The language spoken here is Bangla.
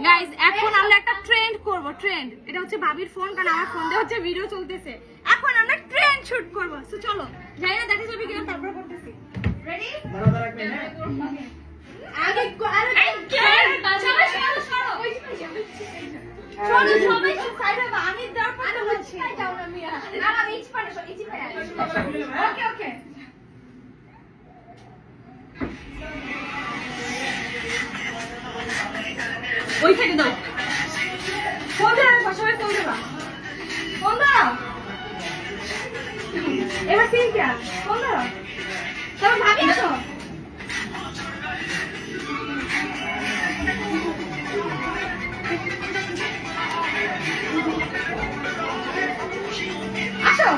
গাইস এখন আমরা একটা ট্রেন্ড করব, ট্রেন্ড। এটা হচ্ছে ভাবির ফোন, কারণ আমার ফোন দিয়ে হচ্ছে ভিডিও চলতেছে। এখন আমরা ট্রেন্ড শুট করব। সো চলো, যাই না দেখা যাবে কিনা, তারপর করতেছি। রেডি? দাঁড়া রাখবেন হ্যাঁ। আগে সবাই সরো সরো, ওই সরো সবাই সাইড হবে। আমি দেওয়ার পর তো হচ্ছে যাও না মিয়া, না আমি ইচ পারে ওকে ওকে। ওই সাইডে দাও, ফোন দাও, সবাই ফোন দাও, ফোন দাও। এবার সিন কি আর ফোন দাও, সবাই ভাবি আসো। আসো